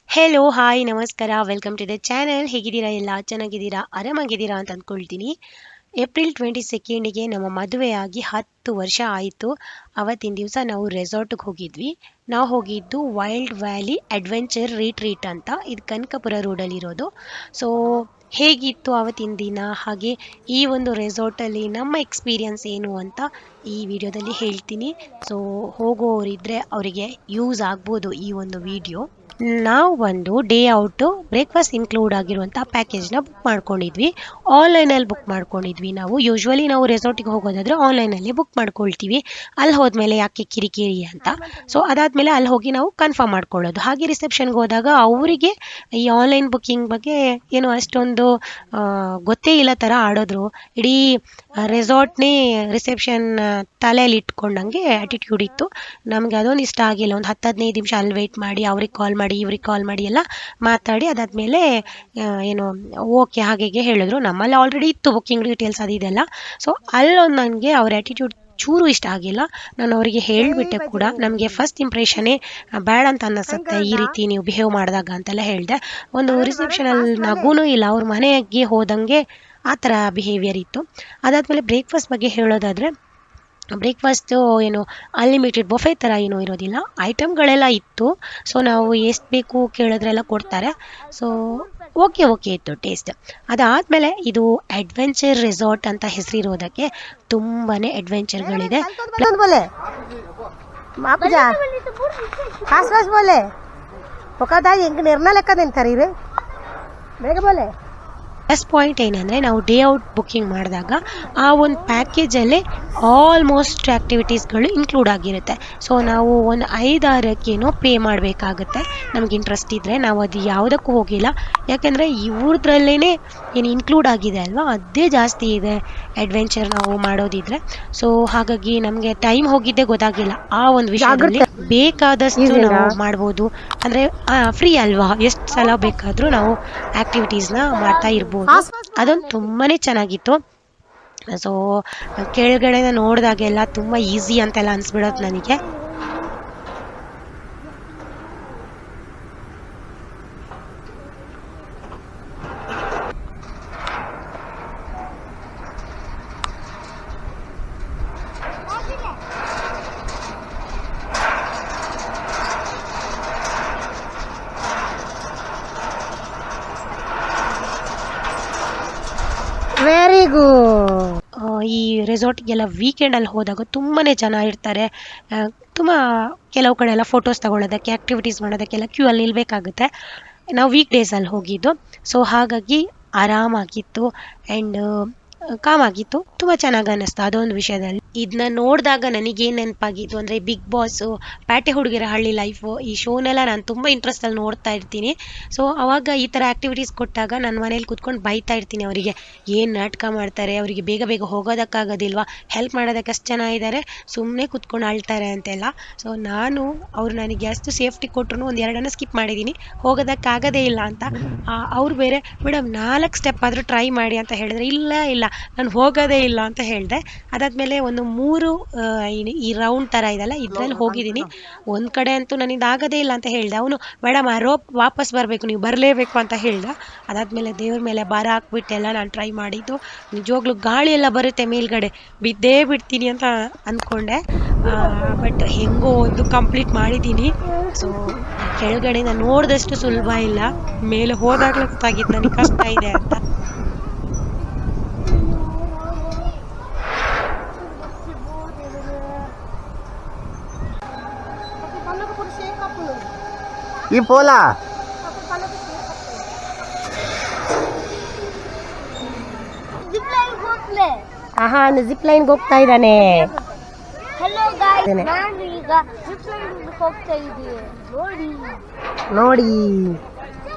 Hello hi ನಮಸ್ಕಾರ welcome to the channel. ಹೇಗಿದ್ದೀರಾ? ಎಲ್ಲ ಚೆನ್ನಾಗಿದ್ದೀರಾ, ಆರಾಮಾಗಿದ್ದೀರಾ ಅಂತ ಅಂದ್ಕೊಳ್ತೀನಿ. ಏಪ್ರಿಲ್ 22ಗೆ ನಮ್ಮ ಮದುವೆಯಾಗಿ 10 ವರ್ಷ ಆಯಿತು. ಅವತ್ತಿನ ದಿವಸ ನಾವು ರೆಸಾರ್ಟಿಗೆ ಹೋಗಿದ್ವಿ. ನಾವು ಹೋಗಿದ್ದು ವೈಲ್ಡ್ ವ್ಯಾಲಿ ಅಡ್ವೆಂಚರ್ ರೀಟ್ರೀಟ್ ಅಂತ. ಇದು ಕನಕಪುರ ರೋಡಲ್ಲಿರೋದು. ಸೊ ಹೇಗಿತ್ತು ಆವತ್ತಿನ ದಿನ, ಹಾಗೆ ಈ ಒಂದು ರೆಸಾರ್ಟಲ್ಲಿ ನಮ್ಮ ಎಕ್ಸ್ಪೀರಿಯನ್ಸ್ ಏನು ಅಂತ ಈ ವಿಡಿಯೋದಲ್ಲಿ ಹೇಳ್ತೀನಿ. ಸೊ ಹೋಗೋರಿದ್ರೆ ಅವರಿಗೆ ಯೂಸ್ ಆಗ್ಬೋದು ಈ ಒಂದು ವಿಡಿಯೋ. ನಾವು ಒಂದು ಡೇ ಔಟು ಬ್ರೇಕ್ಫಾಸ್ಟ್ ಇನ್ಕ್ಲೂಡ್ ಆಗಿರುವಂಥ ಪ್ಯಾಕೇಜ್ನ ಬುಕ್ ಮಾಡ್ಕೊಂಡಿದ್ವಿ. ಆನ್ಲೈನಲ್ಲಿ ಬುಕ್ ಮಾಡ್ಕೊಂಡಿದ್ವಿ. ನಾವು ಯೂಶ್ವಲಿ ನಾವು ರೆಸಾರ್ಟಿಗೆ ಹೋಗೋದಾದರೆ ಆನ್ಲೈನಲ್ಲಿ ಬುಕ್ ಮಾಡ್ಕೊಳ್ತೀವಿ, ಅಲ್ಲಿ ಹೋದ್ಮೇಲೆ ಯಾಕೆ ಕಿರಿಕಿರಿ ಅಂತ. ಸೊ ಅದಾದಮೇಲೆ ಅಲ್ಲಿ ಹೋಗಿ ನಾವು ಕನ್ಫರ್ಮ್ ಮಾಡ್ಕೊಳ್ಳೋದು. ಹಾಗೆ ರಿಸೆಪ್ಷನ್ಗೆ ಹೋದಾಗ ಅವರಿಗೆ ಈ ಆನ್ಲೈನ್ ಬುಕ್ಕಿಂಗ್ ಬಗ್ಗೆ ಏನು ಅಷ್ಟೊಂದು ಗೊತ್ತೇ ಇಲ್ಲ ಥರ ಆಡೋದ್ರು. ಇಡೀ ರೆಸಾರ್ಟ್ನೇ ರಿಸೆಪ್ಷನ್ ತಲೆಯಲ್ಲಿ ಇಟ್ಕೊಂಡಂಗೆ ಆ್ಯಟಿಟ್ಯೂಡ್ ಇತ್ತು. ನಮಗೆ ಅದೊಂದು ಇಷ್ಟ ಆಗಿಲ್ಲ. ಒಂದು 10-15 ನಿಮಿಷ ಅಲ್ಲಿ ವೆಯ್ಟ್ ಮಾಡಿ, ಅವ್ರಿಗೆ ಕಾಲ್ ಮಾಡಿ ಇವ್ರಿಗೆ ಕಾಲ್ ಮಾಡಿ ಎಲ್ಲ ಮಾತಾಡಿ ಅದಾದಮೇಲೆ ಏನು ಓಕೆ ಹಾಗೆ ಹೇಳಿದ್ರು. ನಮ್ಮಲ್ಲಿ ಆಲ್ರೆಡಿ ಇತ್ತು ಬುಕ್ಕಿಂಗ್ ಡೀಟೇಲ್ಸ್ ಅದು ಇದೆಲ್ಲ. ಸೊ ಅಲ್ಲೊಂದು ನನಗೆ ಅವ್ರ ಆ್ಯಟಿಟ್ಯೂಡ್ ಚೂರು ಇಷ್ಟ ಆಗಿಲ್ಲ. ನಾನು ಅವರಿಗೆ ಹೇಳಿಬಿಟ್ಟೆ ಕೂಡ, ನಮಗೆ ಫಸ್ಟ್ ಇಂಪ್ರೆಷನ್ನೇ ಬೇಡ ಅಂತ ಅನ್ನಿಸುತ್ತೆ ಈ ರೀತಿ ನೀವು ಬಿಹೇವ್ ಮಾಡಿದಾಗ ಅಂತೆಲ್ಲ ಹೇಳಿದೆ. ಒಂದು ರಿಸೆಪ್ಷನಲ್ಲಿ ನಗುನೂ ಇಲ್ಲ, ಅವ್ರ ಮನೆಗೆ ಹೋದಂಗೆ ಆ ಥರ ಬಿಹೇವಿಯರ್ ಇತ್ತು. ಅದಾದಮೇಲೆ ಬ್ರೇಕ್ಫಾಸ್ಟ್ ಬಗ್ಗೆ ಹೇಳೋದಾದರೆ, ಬ್ರೇಕ್ಫಾಸ್ಟು ಏನು ಅನ್ಲಿಮಿಟೆಡ್ ಬೊಫೆ ಥರ ಏನೂ ಇರೋದಿಲ್ಲ, ಐಟಮ್ಗಳೆಲ್ಲ ಇತ್ತು. ಸೊ ನಾವು ಎಷ್ಟು ಬೇಕು ಕೇಳಿದ್ರೆಲ್ಲ ಕೊಡ್ತಾರೆ. ಸೊ ಓಕೆ ಇತ್ತು ಟೇಸ್ಟ್. ಅದಾದಮೇಲೆ ಇದು ಅಡ್ವೆಂಚರ್ ರೆಸಾರ್ಟ್ ಅಂತ ಹೆಸರಿರೋದಕ್ಕೆ ತುಂಬಾ ಅಡ್ವೆಂಚರ್ಗಳಿದೆ. ಪ್ಲಸ್ ಪಾಯಿಂಟ್ ಏನಂದರೆ, ನಾವು ಡೇ ಔಟ್ ಬುಕ್ಕಿಂಗ್ ಮಾಡಿದಾಗ ಆ ಒಂದು ಪ್ಯಾಕೇಜಲ್ಲೇ ಆಲ್ಮೋಸ್ಟ್ ಆ್ಯಕ್ಟಿವಿಟೀಸ್ಗಳು ಇನ್ಕ್ಲೂಡ್ ಆಗಿರುತ್ತೆ. ಸೊ ನಾವು ಒಂದು 5-6 ಪೇ ಮಾಡಬೇಕಾಗುತ್ತೆ. ನಮ್ಗೆ ಇಂಟ್ರೆಸ್ಟ್ ಇದ್ದರೆ. ನಾವು ಅದು ಯಾವುದಕ್ಕೂ ಹೋಗಿಲ್ಲ, ಯಾಕೆಂದರೆ ಇವ್ರದ್ರಲ್ಲೇ ಏನು ಇನ್ಕ್ಲೂಡ್ ಆಗಿದೆ ಅಲ್ವಾ, ಅದೇ ಜಾಸ್ತಿ ಇದೆ ಅಡ್ವೆಂಚರ್ ನಾವು ಮಾಡೋದಿದ್ರೆ. ಸೊ ಹಾಗಾಗಿ ನಮಗೆ ಟೈಮ್ ಹೋಗಿದ್ದೇ ಗೊತ್ತಾಗಿಲ್ಲ. ಆ ಒಂದು ವಿಷಯದಲ್ಲಿ ಬೇಕಾದಷ್ಟು ನಾವು ಮಾಡ್ಬೋದು. ಅಂದರೆ ಫ್ರೀ ಅಲ್ವಾ, ಎಷ್ಟು ಸಲ ಬೇಕಾದರೂ ನಾವು ಆ್ಯಕ್ಟಿವಿಟೀಸ್ನ ಮಾಡ್ತಾ ಇರ್ಬೋದು. ಅದೊಂದು ತುಂಬಾ ಚೆನ್ನಾಗಿತ್ತು. ಸೊ ಕೆಳಗಡೆ ನೋಡಿದಾಗೆಲ್ಲ ತುಂಬ ಈಸಿ ಅಂತೆಲ್ಲ ಅನಿಸ್ಬಿಡೋದು ನನಗೆ. Very good. ಈ ರೆಸಾರ್ಟ್ಗೆಲ್ಲ ವೀಕೆಂಡಲ್ಲಿ ಹೋದಾಗ ತುಂಬಾ ಜನ ಇರ್ತಾರೆ. ತುಂಬ ಕೆಲವು ಕಡೆ ಎಲ್ಲ ಫೋಟೋಸ್ ತಗೊಳ್ಳೋದಕ್ಕೆ, ಆ್ಯಕ್ಟಿವಿಟೀಸ್ ಮಾಡೋದಕ್ಕೆಲ್ಲ ಕ್ಯೂ ಅಲ್ಲಿ ನಿಲ್ಲಬೇಕಾಗುತ್ತೆ. ನಾವು ವೀಕ್ ಡೇಸಲ್ಲಿ ಹೋಗಿದ್ದು. ಸೊ ಹಾಗಾಗಿ ಆರಾಮಾಗಿತ್ತು ಆ್ಯಂಡ್ ಕಾಮಾಗಿತ್ತು. ತುಂಬ ಚೆನ್ನಾಗಿ ಅನ್ನಿಸ್ತು ಅದೊಂದು ವಿಷಯದಲ್ಲಿ. ಇದನ್ನ ನೋಡಿದಾಗ ನನಗೇನು ನೆನಪಾಗಿತ್ತು ಅಂದರೆ, ಬಿಗ್ ಬಾಸು, ಪ್ಯಾಟೆ ಹುಡುಗಿರ ಹಳ್ಳಿ ಲೈಫು, ಈ ಶೋನೆಲ್ಲ ನಾನು ತುಂಬ ಇಂಟ್ರೆಸ್ಟಲ್ಲಿ ನೋಡ್ತಾ ಇರ್ತೀನಿ. ಸೊ ಆವಾಗ ಈ ಥರ ಆ್ಯಕ್ಟಿವಿಟೀಸ್ ಕೊಟ್ಟಾಗ ನನ್ನ ಮನೇಲಿ ಕೂತ್ಕೊಂಡು ಬೈತಾ ಇರ್ತೀನಿ ಅವರಿಗೆ, ಏನು ನಾಟಕ ಮಾಡ್ತಾರೆ, ಅವರಿಗೆ ಬೇಗ ಹೋಗೋದಕ್ಕಾಗೋದಿಲ್ವಾ, ಹೆಲ್ಪ್ ಮಾಡೋದಕ್ಕೆ ಅಷ್ಟು ಜನ ಇದ್ದಾರೆ, ಸುಮ್ಮನೆ ಕೂತ್ಕೊಂಡು ಆಳ್ತಾರೆ ಅಂತೆಲ್ಲ. ಸೊ ಅವ್ರು ನನಗೆ ಅಷ್ಟು ಸೇಫ್ಟಿ ಕೊಟ್ಟರು ಒಂದು 2 ಸ್ಕಿಪ್ ಮಾಡಿದ್ದೀನಿ, ಹೋಗೋದಕ್ಕಾಗೋದೇ ಇಲ್ಲ ಅಂತ. ಅವ್ರು ಬೇರೆ, ಮೇಡಮ್ 4 ಸ್ಟೆಪ್ ಆದರೂ ಟ್ರೈ ಮಾಡಿ ಅಂತ ಹೇಳಿದ್ರೆ, ಇಲ್ಲ ನಾನು ಹೋಗೋದೇ ಇಲ್ಲ ಅಂತ ಹೇಳಿದೆ. ಅದಾದಮೇಲೆ ಒಂದು 3 ಈ ರೌಂಡ್ ಥರ ಇದೆಲ್ಲ ಇದರಲ್ಲಿ ಹೋಗಿದ್ದೀನಿ. ಒಂದು ಕಡೆ ಅಂತೂ ನನಗೆ ಆಗೋದೇ ಇಲ್ಲ ಅಂತ ಹೇಳಿದೆ. ಅವನು, ಮೇಡಮ್ ಆ ರೋಪ್ ವಾಪಸ್ ಬರಬೇಕು, ನೀವು ಬರಲೇಬೇಕು ಅಂತ ಹೇಳ್ದೆ. ಅದಾದಮೇಲೆ ದೇವ್ರ ಮೇಲೆ ಭಾರ ಹಾಕ್ಬಿಟ್ಟೆಲ್ಲ ನಾನು ಟ್ರೈ ಮಾಡಿದ್ದು. ನಿಜವಾಗ್ಲೂ ಗಾಳಿ ಎಲ್ಲ ಬರುತ್ತೆ ಮೇಲ್ಗಡೆ, ಬಿದ್ದೇ ಬಿಡ್ತೀನಿ ಅಂತ ಅಂದ್ಕೊಂಡೆ. ಬಟ್ ಹೆಂಗೋ ಒಂದು ಕಂಪ್ಲೀಟ್ ಮಾಡಿದ್ದೀನಿ. ಸೊ ಕೆಳಗಡೆ ನಾನು ನೋಡಿದಷ್ಟು ಸುಲಭ ಇಲ್ಲ, ಮೇಲೆ ಹೋದಾಗಲೇ ಗೊತ್ತಾಗಿತ್ತು ನನಗೆ ಕಷ್ಟ ಇದೆ ಅಂತ. ಈ ಪೋಲಾ ಜಿಪ್ ಲೈನ್ಗೆ ಹೋಗ್ತಾ ಇದ್ದಾನೆ. ನೋಡಿ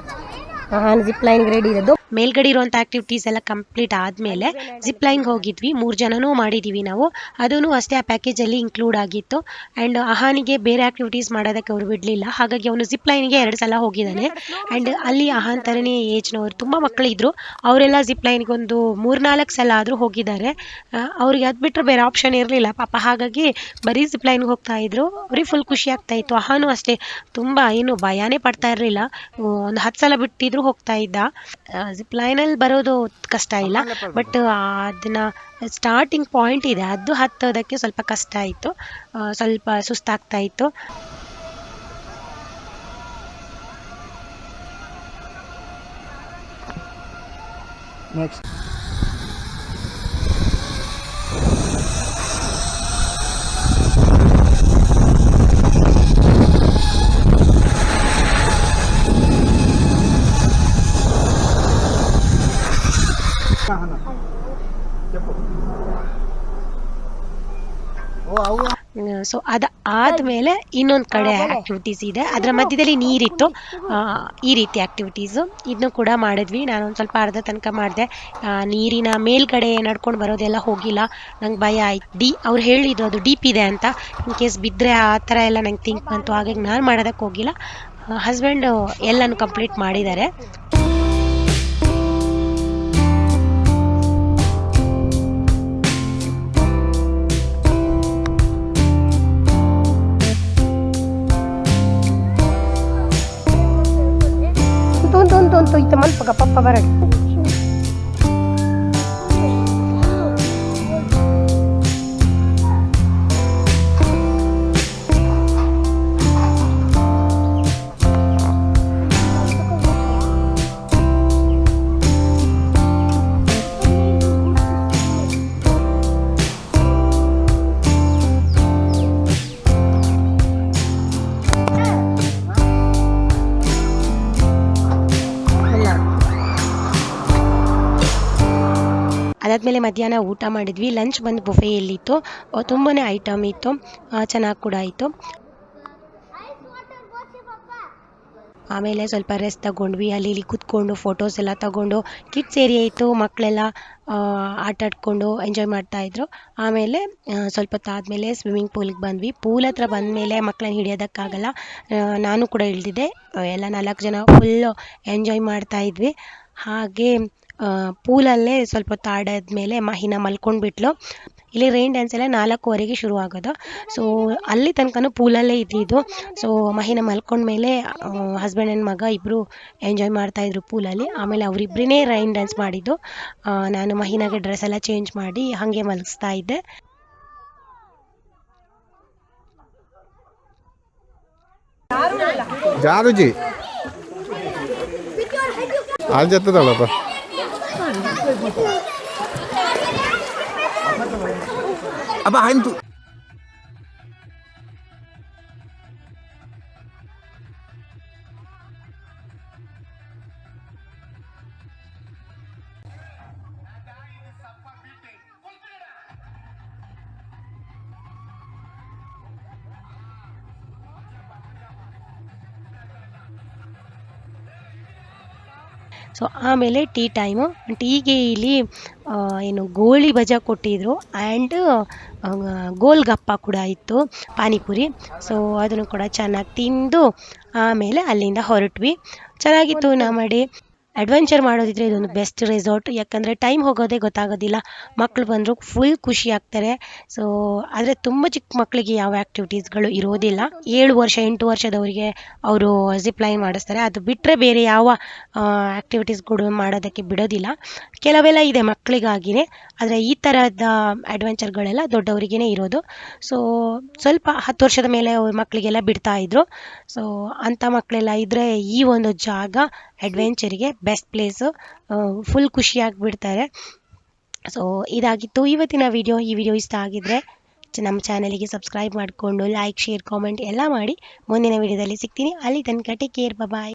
ಜಿಪ್ ಲೈನ್ಗೆ ರೆಡಿ ಇದೆ. ಮೇಲ್ಗಡೆ ಇರುವಂಥ ಆಕ್ಟಿವಿಟೀಸ್ ಎಲ್ಲ ಕಂಪ್ಲೀಟ್ ಆದಮೇಲೆ ಜಿಪ್ ಲೈನ್ಗೆ ಹೋಗಿದ್ವಿ. 3 ಜನನೂ ಮಾಡಿದ್ದೀವಿ ನಾವು. ಅದೂ ಅಷ್ಟೇ ಆ ಪ್ಯಾಕೇಜಲ್ಲಿ ಇನ್ಕ್ಲೂಡ್ ಆಗಿತ್ತು. ಆ್ಯಂಡ್ ಅಹಾನಿಗೆ ಬೇರೆ ಆಕ್ಟಿವಿಟೀಸ್ ಮಾಡೋದಕ್ಕೆ ಅವರು ಬಿಡಲಿಲ್ಲ. ಹಾಗಾಗಿ ಅವನು ಜಿಪ್ ಲೈನ್ಗೆ 2 ಸಲ ಹೋಗಿದ್ದಾನೆ. ಆ್ಯಂಡ್ ಅಲ್ಲಿ ಅಹಾನ್ ಥರನೇ ಏಜ್ನವರು ತುಂಬ ಮಕ್ಕಳಿದ್ರು. ಅವರೆಲ್ಲ ಜಿಪ್ ಲೈನ್ಗೆ ಒಂದು 3-4 ಸಲ ಆದರೂ ಹೋಗಿದ್ದಾರೆ. ಅವ್ರಿಗೆ ಅದು ಬಿಟ್ಟರೆ ಬೇರೆ ಆಪ್ಷನ್ ಇರಲಿಲ್ಲ ಪಾಪ. ಹಾಗಾಗಿ ಬರೀ ಜಿಪ್ ಲೈನ್ಗೆ ಹೋಗ್ತಾ ಇದ್ರು. ಅವ್ರಿಗೆ ಫುಲ್ ಖುಷಿ ಆಗ್ತಾ ಇತ್ತು. ಅಹಾನು ಅಷ್ಟೇ ತುಂಬ ಏನು ಭಯನೇ ಪಡ್ತಾ ಇರಲಿಲ್ಲ. ಒಂದು 10 ಸಲ ಬಿಟ್ಟಿದ್ರು ಹೋಗ್ತಾ ಇದ್ದ. ಜಿಪ್ ಲೈನಲ್ಲಿ ಬರೋದು ಕಷ್ಟ ಇಲ್ಲ, ಬಟ್ ಅದನ್ನ ಸ್ಟಾರ್ಟಿಂಗ್ ಪಾಯಿಂಟ್ ಇದೆ ಅದು ಹತ್ತೋದಕ್ಕೆ ಸ್ವಲ್ಪ ಕಷ್ಟ ಆಯಿತು, ಸ್ವಲ್ಪ ಸುಸ್ತಾಗ್ತಾ ಇತ್ತು. ನೆಕ್ಸ್ಟ್ ಸೊ ಆದಮೇಲೆ ಇನ್ನೊಂದು ಕಡೆ ಆಕ್ಟಿವಿಟೀಸ್ ಇದೆ, ಅದರ ಮಧ್ಯದಲ್ಲಿ ನೀರಿತ್ತು. ಈ ರೀತಿ ಆಕ್ಟಿವಿಟೀಸು ಇದನ್ನು ಕೂಡ ಮಾಡಿದ್ವಿ. ನಾನೊಂದು ಸ್ವಲ್ಪ ಅರ್ಧ ತನಕ ಮಾಡಿದೆ. ನೀರಿನ ಮೇಲ್ಗಡೆ ನಡ್ಕೊಂಡು ಬರೋದೆಲ್ಲ ಹೋಗಿಲ್ಲ, ನಂಗೆ ಭಯ ಆಯ್ತು. ಅವ್ರು ಹೇಳಿದ್ರು ಅದು ಡೀಪ್ ಇದೆ ಅಂತ. ಇನ್ ಕೇಸ್ ಬಿದ್ದರೆ ಆ ಥರ ಎಲ್ಲ ನಂಗೆ ಥಿಂಕ್ ಬಂತು. ಹಾಗಾಗಿ ನಾನು ಮಾಡೋದಕ್ಕೆ ಹೋಗಿಲ್ಲ. ಹಸ್ಬೆಂಡ್ ಎಲ್ಲನೂ ಕಂಪ್ಲೀಟ್ ಮಾಡಿದ್ದಾರೆ. Tuntuy teman pagkapapa barag. ಅದಾದಮೇಲೆ ಮಧ್ಯಾಹ್ನ ಊಟ ಮಾಡಿದ್ವಿ. ಲಂಚ್ ಬಂದು ಬುಫೆಯಲ್ಲಿತ್ತು, ತುಂಬಾ ಐಟಮ್ ಇತ್ತು, ಚೆನ್ನಾಗಿ ಕೂಡ ಆಯಿತು. ಆಮೇಲೆ ಸ್ವಲ್ಪ ರೆಸ್ಟ್ ತಗೊಂಡ್ವಿ. ಅಲ್ಲಿ ಇಲ್ಲಿ ಕೂತ್ಕೊಂಡು ಫೋಟೋಸ್ ಎಲ್ಲ ತಗೊಂಡು, ಕಿಡ್ಸ್ ಏರಿಯಾ ಇತ್ತು, ಮಕ್ಕಳೆಲ್ಲ ಆಟ ಆಡ್ಕೊಂಡು ಎಂಜಾಯ್ ಮಾಡ್ತಾಯಿದ್ರು. ಆಮೇಲೆ ಸ್ವಲ್ಪ ಹೊತ್ತಾದಮೇಲೆ ಸ್ವಿಮ್ಮಿಂಗ್ ಪೂಲ್ಗೆ ಬಂದ್ವಿ. ಪೂಲ್ ಹತ್ರ ಬಂದಮೇಲೆ ಮಕ್ಕಳನ್ನ ಹಿಡಿಯೋದಕ್ಕಾಗಲ್ಲ, ನಾನು ಕೂಡ ಇಳಿದಿದ್ದೆ. ಎಲ್ಲ 4 ಜನ ಫುಲ್ಲು ಎಂಜಾಯ್ ಮಾಡ್ತಾಯಿದ್ವಿ. ಹಾಗೆ ಪೂಲಲ್ಲೇ ಸ್ವಲ್ಪ ಹೊತ್ತು ಆಡಾದ್ಮೇಲೆ ಮಹಿನ ಮಲ್ಕೊಂಡ್ಬಿಟ್ಲು. ಇಲ್ಲಿ ರೈನ್ ಡ್ಯಾನ್ಸ್ ಎಲ್ಲ 4:15ಗೆ ಶುರು ಆಗೋದು. ಸೊ ಅಲ್ಲಿ ತನಕನೂ ಪೂಲಲ್ಲೇ ಇದ್ದಿದ್ದು. ಸೊ ಮಹಿನ ಮಲ್ಕೊಂಡ್ಮೇಲೆ ಹಸ್ಬೆಂಡ್ ಆ್ಯಂಡ್ ಮಗ ಇಬ್ಬರು ಎಂಜಾಯ್ ಮಾಡ್ತಾಯಿದ್ರು ಪೂಲಲ್ಲಿ. ಆಮೇಲೆ ಅವರಿಬ್ಬರೇ ರೈನ್ ಡ್ಯಾನ್ಸ್ ಮಾಡಿದ್ದು. ನಾನು ಮಹಿನಾಗೆ ಡ್ರೆಸ್ ಎಲ್ಲ ಚೇಂಜ್ ಮಾಡಿ ಹಾಗೆ ಮಲಗಿಸ್ತಾ ಇದ್ದೆ. ಜಾರುಜಿ आज आता अब आहे तू ಸೊ ಆಮೇಲೆ ಟೀ ಟೈಮು. ಟೀಗೆ ಇಲ್ಲಿ ಏನು ಗೋಳಿ ಬಜಾ ಕೊಟ್ಟಿದ್ರು ಆ್ಯಂಡ್ ಗೋಲ್ಗಪ್ಪ ಕೂಡ ಇತ್ತು, ಪಾನಿಪುರಿ. ಸೊ ಅದನ್ನು ಕೂಡ ಚೆನ್ನಾಗಿ ತಿಂದು ಆಮೇಲೆ ಅಲ್ಲಿಂದ ಹೊರಟ್ವಿ. ಚೆನ್ನಾಗಿತ್ತು. ಮಾಡಿ ಅಡ್ವೆಂಚರ್ ಮಾಡೋದಿದ್ರೆ ಇದೊಂದು ಬೆಸ್ಟ್ ರೆಸಾರ್ಟ್. ಯಾಕಂದರೆ ಟೈಮ್ ಹೋಗೋದೇ ಗೊತ್ತಾಗೋದಿಲ್ಲ. ಮಕ್ಕಳು ಬಂದರು ಫುಲ್ ಖುಷಿ ಆಗ್ತಾರೆ. ಸೊ ಆದರೆ ತುಂಬ ಚಿಕ್ಕ ಮಕ್ಕಳಿಗೆ ಯಾವ ಆ್ಯಕ್ಟಿವಿಟೀಸ್ಗಳು ಇರೋದಿಲ್ಲ. 7 ವರ್ಷ 8 ವರ್ಷದವರಿಗೆ ಅವರು ಜಿಪ್ ಲೈನ್ ಮಾಡಿಸ್ತಾರೆ. ಅದು ಬಿಟ್ಟರೆ ಬೇರೆ ಯಾವ ಆ್ಯಕ್ಟಿವಿಟೀಸ್ಗಳು ಮಾಡೋದಕ್ಕೆ ಬಿಡೋದಿಲ್ಲ. ಕೆಲವೆಲ್ಲ ಇದೆ ಮಕ್ಕಳಿಗಾಗಿಯೇ, ಆದರೆ ಈ ಥರದ ಅಡ್ವೆಂಚರ್ಗಳೆಲ್ಲ ದೊಡ್ಡವರಿಗೇ ಇರೋದು. ಸೊ ಸ್ವಲ್ಪ 10 ವರ್ಷದ ಮೇಲೆ ಮಕ್ಕಳಿಗೆಲ್ಲ ಬಿಡ್ತಾಯಿದ್ರು. ಸೊ ಅಂಥ ಮಕ್ಕಳೆಲ್ಲ ಇದ್ದರೆ ಈ ಒಂದು ಜಾಗ ಅಡ್ವೆಂಚರಿಗೆ ಬೆಸ್ಟ್ ಪ್ಲೇಸು. ಫುಲ್ ಖುಷಿಯಾಗಿಬಿಡ್ತಾರೆ. ಸೊ ಇದಾಗಿತ್ತು ಇವತ್ತಿನ ವಿಡಿಯೋ. ಈ ವಿಡಿಯೋ ಇಷ್ಟ ಆಗಿದ್ದರೆ ನಮ್ಮ ಚಾನಲಿಗೆ ಸಬ್ಸ್ಕ್ರೈಬ್ ಮಾಡಿಕೊಂಡು ಲೈಕ್, ಶೇರ್, ಕಾಮೆಂಟ್ ಎಲ್ಲ ಮಾಡಿ. ಮುಂದಿನ ವಿಡಿಯೋದಲ್ಲಿ ಸಿಗ್ತೀನಿ. ಅಲ್ಲಿ ತನಕ ಟೇಕ್ ಕೇರ್, ಬಾಯ್.